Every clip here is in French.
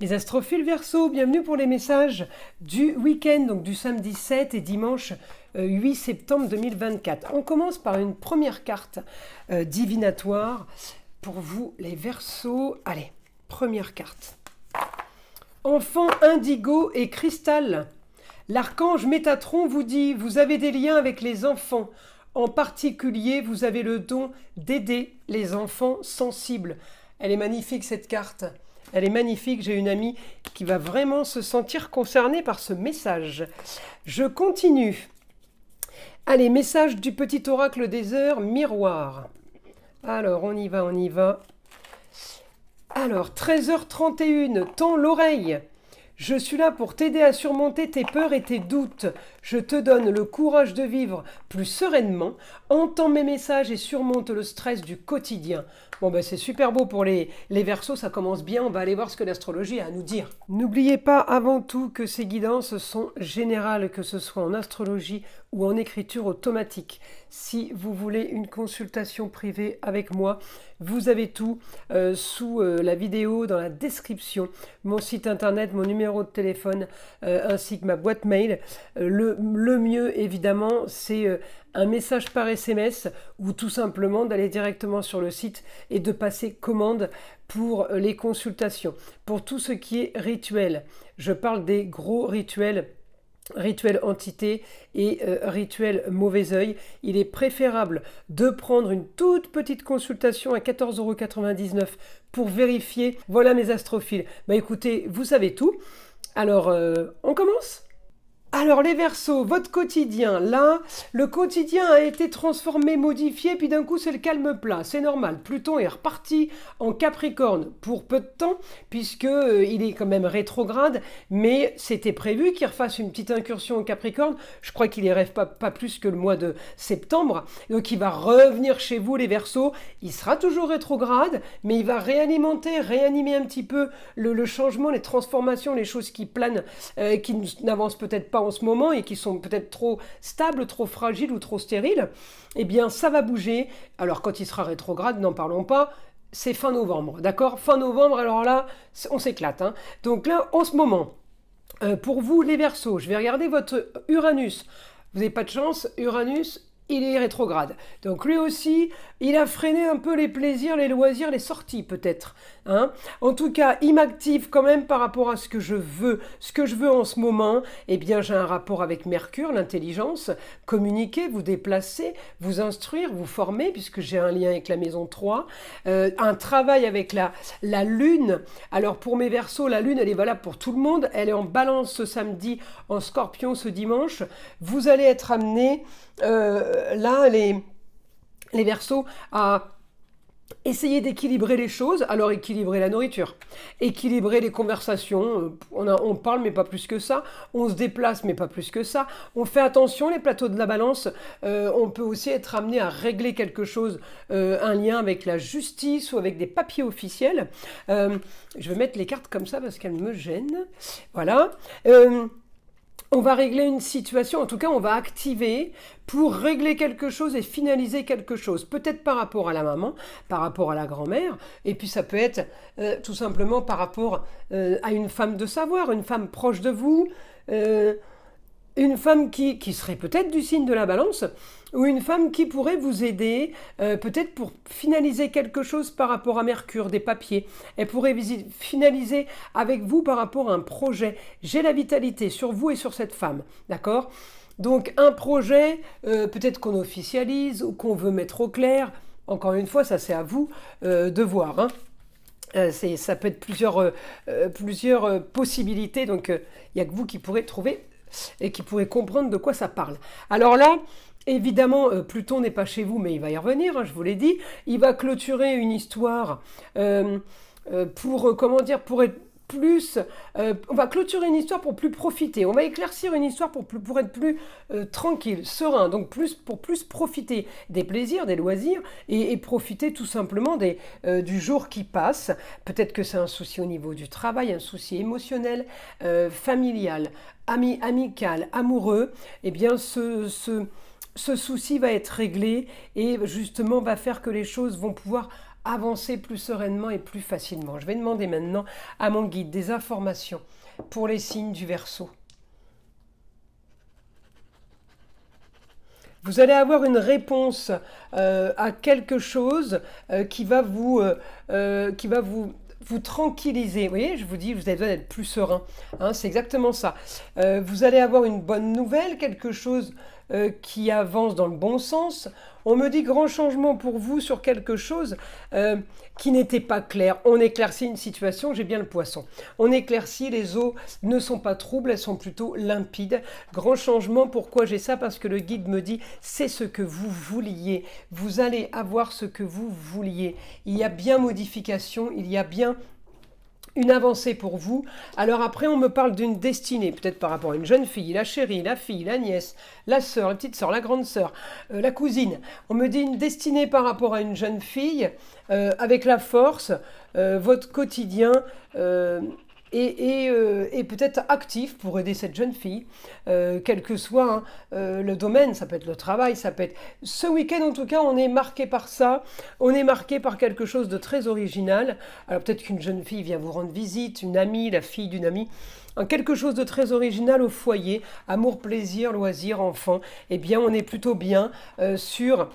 Les astrophiles Verseau, bienvenue pour les messages du week-end, donc du samedi 7 et dimanche 8 septembre 2024. On commence par une première carte divinatoire pour vous les Verseaux. Allez, première carte. Enfant indigo et cristal. L'archange Métatron vous dit, vous avez des liens avec les enfants. En particulier, vous avez le don d'aider les enfants sensibles. Elle est magnifique cette carte. Elle est magnifique, j'ai une amie qui va vraiment se sentir concernée par ce message. Je continue. Allez, message du petit oracle des heures, miroir. Alors, on y va, on y va. Alors, 13h31, tends l'oreille. Je suis là pour t'aider à surmonter tes peurs et tes doutes. Je te donne le courage de vivre plus sereinement. Entends mes messages et surmonte le stress du quotidien. Bon, ben c'est super beau pour les Verseaux, ça commence bien. On va aller voir ce que l'astrologie a à nous dire. N'oubliez pas avant tout que ces guidances sont générales, que ce soit en astrologie ou en écriture automatique. Si vous voulez une consultation privée avec moi, vous avez tout sous la vidéo, dans la description, mon site internet, mon numéro de téléphone, ainsi que ma boîte mail. Le mieux, évidemment, c'est un message par SMS ou tout simplement d'aller directement sur le site et de passer commande pour les consultations. Pour tout ce qui est rituel, je parle des gros rituels. Rituel entité et rituel mauvais œil, il est préférable de prendre une toute petite consultation à 14,99 € pour vérifier. Voilà mes astrophiles. Bah écoutez, vous savez tout. Alors, on commence ? Alors les Verseaux, votre quotidien, là, le quotidien a été transformé, modifié, puis d'un coup c'est le calme plat, c'est normal. Pluton est reparti en Capricorne pour peu de temps, puisque il est quand même rétrograde, mais c'était prévu qu'il refasse une petite incursion en Capricorne. Je crois qu'il y rêve pas plus que le mois de septembre, donc il va revenir chez vous les Verseaux. Il sera toujours rétrograde, mais il va réanimer un petit peu le changement, les transformations, les choses qui planent, qui n'avancent peut-être pas en ce moment et qui sont peut-être trop stables, trop fragiles ou trop stériles, eh bien ça va bouger. Alors quand il sera rétrograde, n'en parlons pas, c'est fin novembre, d'accord? Fin novembre, alors là, on s'éclate. Hein. Donc là, en ce moment, pour vous les Verseaux, je vais regarder votre Uranus. Vous n'avez pas de chance, Uranus, il est rétrograde. Donc lui aussi, il a freiné un peu les plaisirs, les loisirs, les sorties peut-être. Hein. En tout cas, il m'active quand même par rapport à ce que je veux. Ce que je veux en ce moment, eh bien j'ai un rapport avec Mercure, l'intelligence, communiquer, vous déplacer, vous instruire, vous former, puisque j'ai un lien avec la maison 3. Un travail avec la Lune. Alors pour mes Verseaux, la Lune, elle est valable pour tout le monde. Elle est en Balance ce samedi, en Scorpion ce dimanche. Vous allez être amenés... là, les Verseaux, à essayer d'équilibrer les choses. Alors, équilibrer la nourriture, équilibrer les conversations. On parle, mais pas plus que ça. On se déplace, mais pas plus que ça. On fait attention, les plateaux de la balance. On peut aussi être amené à régler quelque chose, un lien avec la justice ou avec des papiers officiels. Je vais mettre les cartes comme ça parce qu'elles me gênent. Voilà. On va régler une situation, en tout cas on va activer pour régler quelque chose et finaliser quelque chose. Peut-être par rapport à la maman, par rapport à la grand-mère, et puis ça peut être tout simplement par rapport à une femme de savoir, une femme proche de vous, une femme qui serait peut-être du signe de la Balance, ou une femme qui pourrait vous aider, peut-être pour finaliser quelque chose par rapport à Mercure, des papiers. Elle pourrait finaliser avec vous par rapport à un projet. J'ai la vitalité sur vous et sur cette femme, d'accord ? Donc un projet, peut-être qu'on officialise ou qu'on veut mettre au clair. Encore une fois, ça c'est à vous de voir, hein. Ça peut être plusieurs possibilités, donc il n'y a que vous qui pourrez trouver et qui pourrez comprendre de quoi ça parle. Alors là, évidemment, Pluton n'est pas chez vous, mais il va y revenir, hein, je vous l'ai dit. Il va clôturer une histoire pour être plus... on va clôturer une histoire pour plus profiter. On va éclaircir une histoire pour être plus tranquille, serein. Donc pour plus profiter des plaisirs, des loisirs et profiter tout simplement du jour qui passe. Peut-être que c'est un souci au niveau du travail, un souci émotionnel, familial, amical, amoureux. Eh bien, ce souci va être réglé et justement va faire que les choses vont pouvoir avancer plus sereinement et plus facilement. Je vais demander maintenant à mon guide des informations pour les signes du Verseau. Vous allez avoir une réponse à quelque chose qui va vous tranquilliser. Vous voyez, je vous dis, vous avez besoin d'être plus serein. Hein, c'est exactement ça. Vous allez avoir une bonne nouvelle, quelque chose qui avance dans le bon sens. On me dit grand changement pour vous sur quelque chose qui n'était pas clair. On éclaircit une situation, j'ai bien le poisson. On éclaircit, les eaux ne sont pas troubles, elles sont plutôt limpides. Grand changement, pourquoi j'ai ça? Parce que le guide me dit, c'est ce que vous vouliez. Vous allez avoir ce que vous vouliez. Il y a bien modification, il y a bien une avancée pour vous. Alors après, on me parle d'une destinée, peut-être par rapport à une jeune fille, la chérie, la fille, la nièce, la sœur, la petite sœur, la grande sœur, la cousine. On me dit une destinée par rapport à une jeune fille, avec la force, votre quotidien et peut-être actif pour aider cette jeune fille, quel que soit le domaine, ça peut être le travail, ça peut être... Ce week-end, en tout cas, on est marqué par ça, on est marqué par quelque chose de très original. Alors peut-être qu'une jeune fille vient vous rendre visite, une amie, la fille d'une amie, quelque chose de très original au foyer, amour, plaisir, loisir, enfant. Eh bien, on est plutôt bien sur...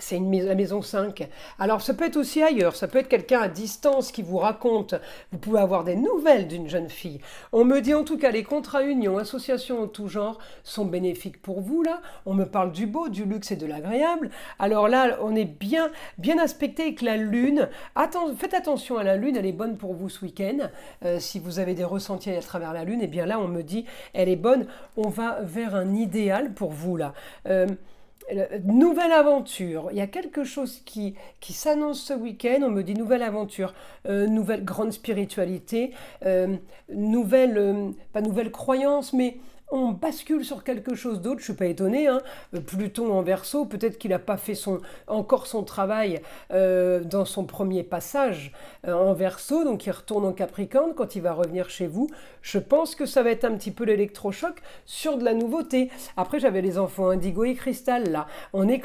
C'est la maison 5. Alors, ça peut être aussi ailleurs. Ça peut être quelqu'un à distance qui vous raconte. Vous pouvez avoir des nouvelles d'une jeune fille. On me dit en tout cas, les contrats unions, associations en tout genre sont bénéfiques pour vous, là. On me parle du beau, du luxe et de l'agréable. Alors là, on est bien aspecté avec la lune. Faites attention à la lune, elle est bonne pour vous ce week-end. Si vous avez des ressentis à travers la lune, eh bien là, on me dit, elle est bonne. On va vers un idéal pour vous, là. Nouvelle aventure, il y a quelque chose qui s'annonce ce week-end, on me dit nouvelle aventure, nouvelle grande spiritualité, pas nouvelle croyance, mais on bascule sur quelque chose d'autre, je ne suis pas étonnée, hein. Pluton en Verseau, peut-être qu'il n'a pas fait encore son travail dans son premier passage en Verseau, donc il retourne en Capricorne quand il va revenir chez vous. Je pense que ça va être un petit peu l'électrochoc sur de la nouveauté. Après, j'avais les enfants indigo et cristal, là. On est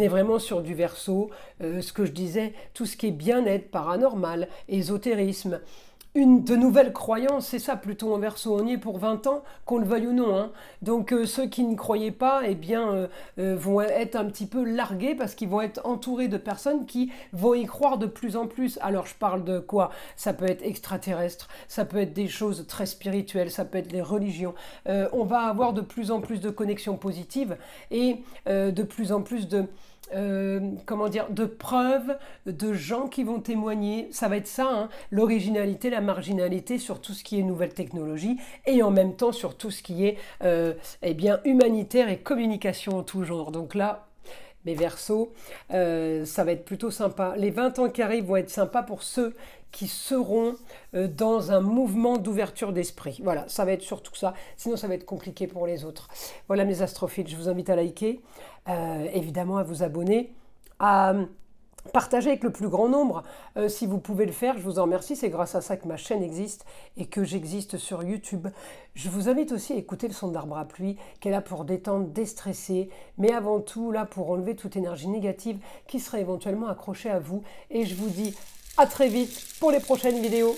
vraiment sur du Verseau, ce que je disais, tout ce qui est bien-être, paranormal, ésotérisme. De nouvelles croyances, c'est ça, Pluton en Verseau, on y est pour 20 ans, qu'on le veuille ou non. Hein. Donc ceux qui ne croyaient pas, eh bien, vont être un petit peu largués parce qu'ils vont être entourés de personnes qui vont y croire de plus en plus. Alors je parle de quoi? Ça peut être extraterrestre, ça peut être des choses très spirituelles, ça peut être les religions. On va avoir de plus en plus de connexions positives et de plus en plus de preuves, de gens qui vont témoigner. Ça va être ça, hein, l'originalité, la marginalité sur tout ce qui est nouvelle technologie et en même temps sur tout ce qui est humanitaire et communication en tout genre. Donc là, mes Verseaux, ça va être plutôt sympa. Les 20 ans qui arrivent vont être sympas pour ceux qui seront dans un mouvement d'ouverture d'esprit. Voilà, ça va être surtout ça. Sinon, ça va être compliqué pour les autres. Voilà mes astrophiles, je vous invite à liker, évidemment à vous abonner, à partager avec le plus grand nombre. Si vous pouvez le faire, je vous en remercie. C'est grâce à ça que ma chaîne existe et que j'existe sur YouTube. Je vous invite aussi à écouter le son d'arbre à pluie, qui est là pour détendre, déstresser, mais avant tout là pour enlever toute énergie négative qui serait éventuellement accrochée à vous. Et je vous dis à très vite pour les prochaines vidéos.